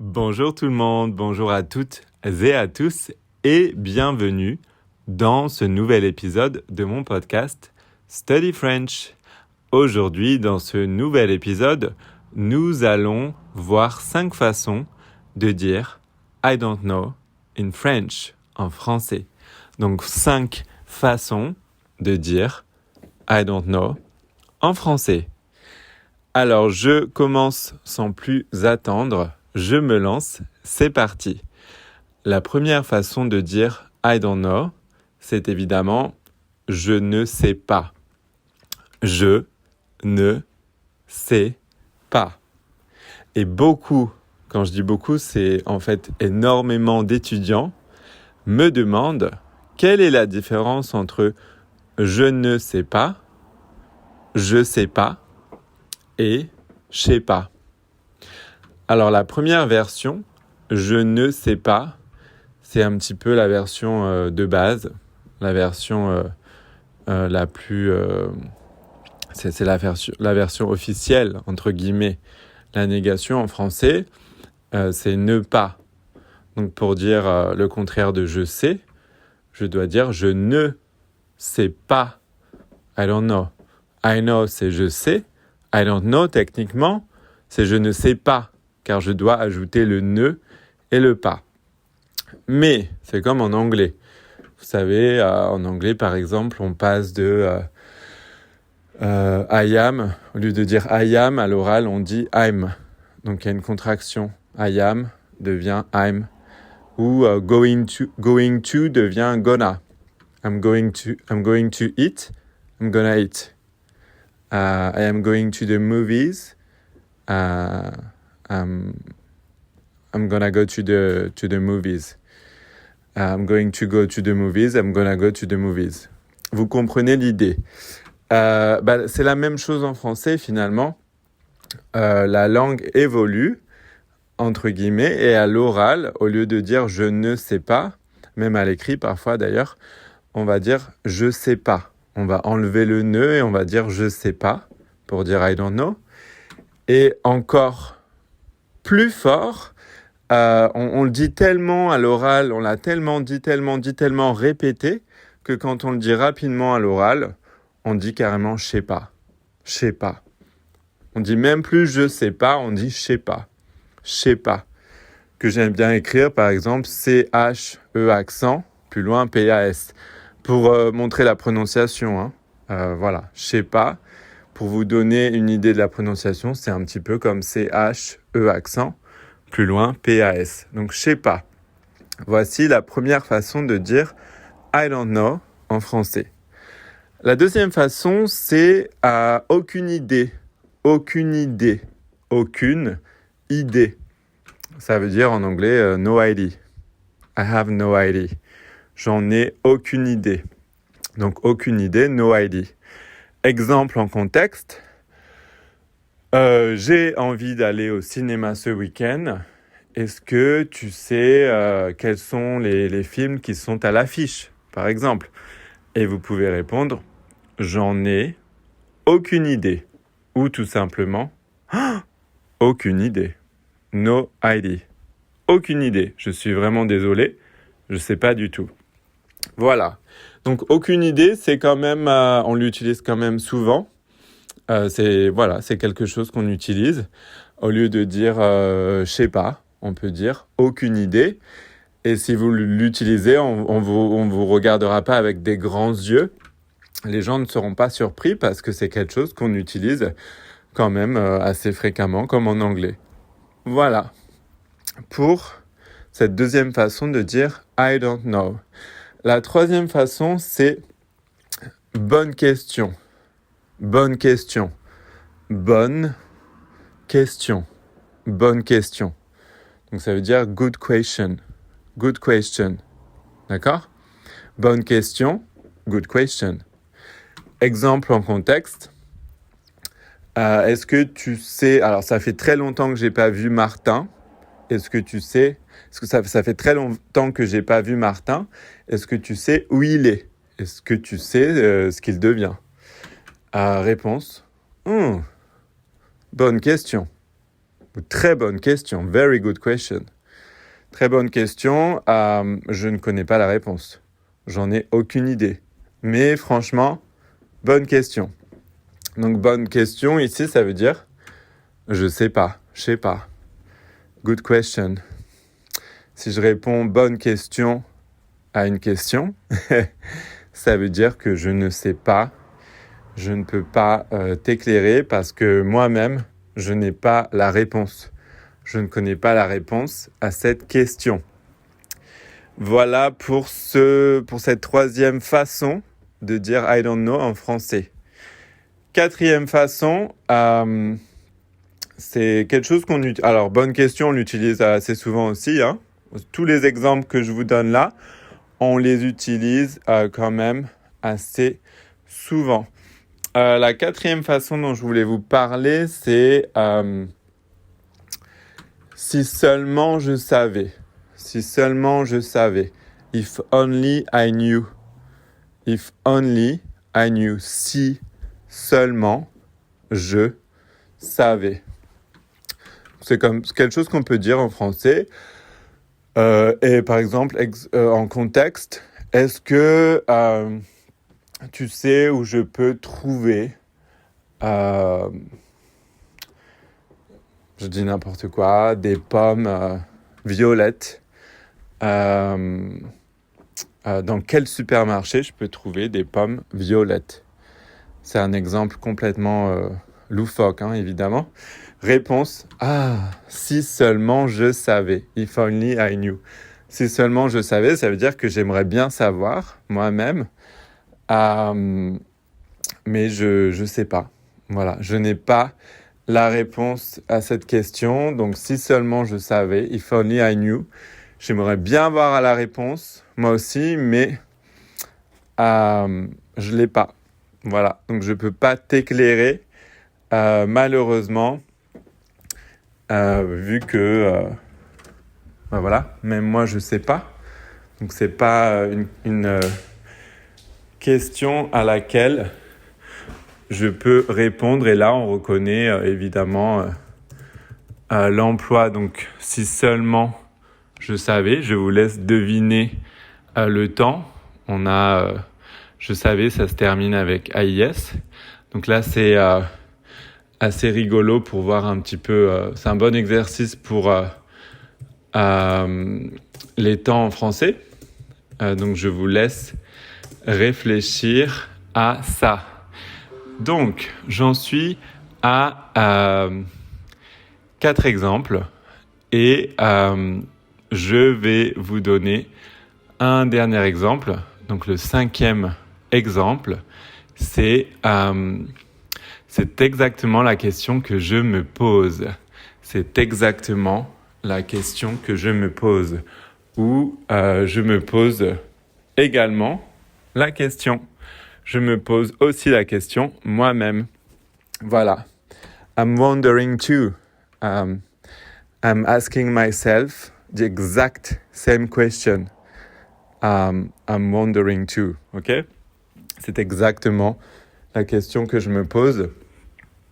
Bonjour tout le monde, bonjour à toutes et à tous et bienvenue dans ce nouvel épisode de mon podcast Study French. Aujourd'hui, dans ce nouvel épisode, nous allons voir 5 façons de dire I don't know in French, en français. Donc 5 façons de dire I don't know en français. Alors, je commence sans plus attendre. Je me lance, c'est parti. La première façon de dire I don't know, c'est évidemment je ne sais pas. Je ne sais pas. Et beaucoup, quand je dis beaucoup, c'est en fait énormément d'étudiants me demandent quelle est la différence entre je ne sais pas, je sais pas et je sais pas. Alors la première version, je ne sais pas, c'est un petit peu la version de base, la version la plus... c'est la version officielle, entre guillemets. La négation en français, c'est ne pas. Donc pour dire le contraire de je sais, je dois dire je ne sais pas. I don't know. I know, c'est je sais. I don't know, techniquement, c'est je ne sais pas. Car je dois ajouter le ne et le pas. Mais c'est comme en anglais. Vous savez, en anglais, par exemple, on passe de I am, au lieu de dire I am, à l'oral, on dit I'm. Donc il y a une contraction. I am devient I'm. Ou going to devient gonna. I'm going to eat, I'm gonna eat. I am going to the movies. I'm gonna go to the movies. I'm going to go to the movies. I'm gonna go to the movies. Vous comprenez l'idée. C'est la même chose en français finalement. La langue évolue, entre guillemets, et à l'oral, au lieu de dire je ne sais pas, même à l'écrit parfois d'ailleurs, on va dire je sais pas. On va enlever le ne et on va dire je sais pas pour dire I don't know. Et encore plus fort, on le dit tellement à l'oral, on l'a tellement répété, que quand on le dit rapidement à l'oral, on dit carrément je sais pas. Je sais pas. On dit même plus je sais pas, on dit je sais pas. Je sais pas. Que j'aime bien écrire, par exemple, C-H-E accent, plus loin P-A-S, pour montrer la prononciation. Voilà, je sais pas. Pour vous donner une idée de la prononciation, c'est un petit peu comme C-H-E accent, plus loin P-A-S. Donc, je sais pas. Voici la première façon de dire I don't know en français. La deuxième façon, c'est aucune idée. Aucune idée. Aucune idée. Ça veut dire en anglais no idea. I have no idea. J'en ai aucune idée. Donc, aucune idée, no idea. Exemple en contexte. J'ai envie d'aller au cinéma ce week-end. Est-ce que tu sais quels sont les films qui sont à l'affiche, par exemple? Et vous pouvez répondre, j'en ai aucune idée. Ou tout simplement, aucune idée. No idea. Aucune idée. Je suis vraiment désolé. Je ne sais pas du tout. Voilà. Donc, aucune idée, c'est quand même, on l'utilise quand même souvent. C'est quelque chose qu'on utilise. Au lieu de dire je sais pas, on peut dire aucune idée. Et si vous l'utilisez, on vous regardera pas avec des grands yeux. Les gens ne seront pas surpris parce que c'est quelque chose qu'on utilise quand même assez fréquemment, comme en anglais. Voilà. Pour cette deuxième façon de dire I don't know. La troisième façon, c'est bonne question. Bonne question. Bonne question. Bonne question. Donc ça veut dire good question. Good question. D'accord? Bonne question. Good question. Exemple en contexte. Est-ce que tu sais... Alors ça fait très longtemps que j'ai pas vu Martin. Est-ce que tu sais... Est-ce que ça fait très longtemps que j'ai pas vu Martin. Est-ce que tu sais où il est? Est-ce que tu sais ce qu'il devient? Réponse. Bonne question. Très bonne question. Very good question. Très bonne question. Je ne connais pas la réponse. J'en ai aucune idée. Mais franchement, bonne question. Donc, bonne question, ici, ça veut dire je sais pas. Good question. Si je réponds bonne question à une question, ça veut dire que je ne sais pas. Je ne peux pas t'éclairer parce que moi-même, je n'ai pas la réponse. Je ne connais pas la réponse à cette question. Voilà pour cette troisième façon de dire I don't know en français. Quatrième façon, c'est quelque chose qu'on utilise. Alors, bonne question, on l'utilise assez souvent aussi. Hein. Tous les exemples que je vous donne là, on les utilise quand même assez souvent. La quatrième façon dont je voulais vous parler, c'est si seulement je savais. Si seulement je savais. If only I knew. If only I knew. Si seulement je savais. C'est comme quelque chose qu'on peut dire en français. Et par exemple, en contexte, est-ce que tu sais où je peux trouver je dis n'importe quoi, des pommes violettes. Dans quel supermarché je peux trouver des pommes violettes? C'est un exemple complètement loufoque, hein, évidemment. Réponse, si seulement je savais. If only I knew. Si seulement je savais, ça veut dire que j'aimerais bien savoir, moi-même, mais je sais pas. Voilà, je n'ai pas la réponse à cette question. Donc, si seulement je savais, if only I knew, j'aimerais bien avoir la réponse, moi aussi, mais je l'ai pas. Voilà, donc je peux pas t'éclairer, malheureusement, vu que, voilà, même moi je sais pas. Donc c'est pas une question à laquelle je peux répondre. Et là, on reconnaît évidemment l'emploi. Donc, si seulement je savais, je vous laisse deviner le temps. On a, je savais, ça se termine avec AIS. Donc là, c'est assez rigolo pour voir un petit peu. C'est un bon exercice pour les temps en français. Donc, je vous laisse réfléchir à ça. Donc, j'en suis à 4 exemples et je vais vous donner un dernier exemple. Donc, le 5e exemple, c'est exactement la question que je me pose. C'est exactement la question que je me pose. Ou je me pose également la question. Je me pose aussi la question moi-même. Voilà. I'm wondering too. I'm asking myself the exact same question. I'm wondering too. OK? C'est exactement la question que je me pose.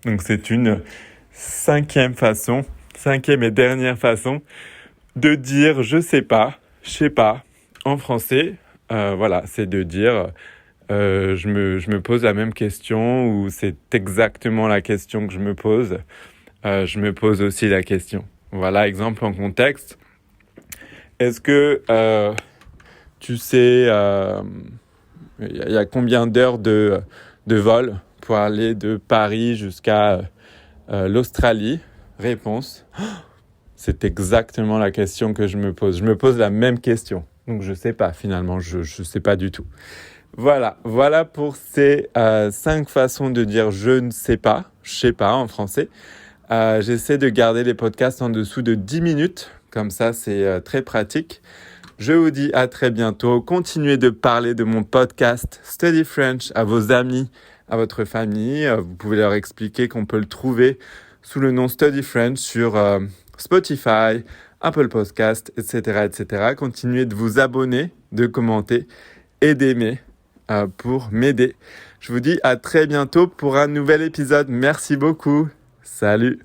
Donc, c'est une 5e et dernière façon de dire je sais pas en français. Voilà, c'est de dire je me pose la même question ou c'est exactement la question que je me pose. Je me pose aussi la question. Voilà, exemple en contexte. Est-ce que tu sais il y a combien d'heures de vol pour aller de Paris jusqu'à l'Australie? Réponse. C'est exactement la question que je me pose. Je me pose la même question. Donc, je ne sais pas finalement. Je ne sais pas du tout. Voilà pour ces 5 façons de dire je ne sais pas en français. J'essaie de garder les podcasts en dessous de 10 minutes. Comme ça, c'est très pratique. Je vous dis à très bientôt. Continuez de parler de mon podcast Study French à vos amis, à votre famille. Vous pouvez leur expliquer qu'on peut le trouver sous le nom Study French sur Spotify, Apple Podcast, etc. Continuez de vous abonner, de commenter et d'aimer pour m'aider. Je vous dis à très bientôt pour un nouvel épisode. Merci beaucoup. Salut.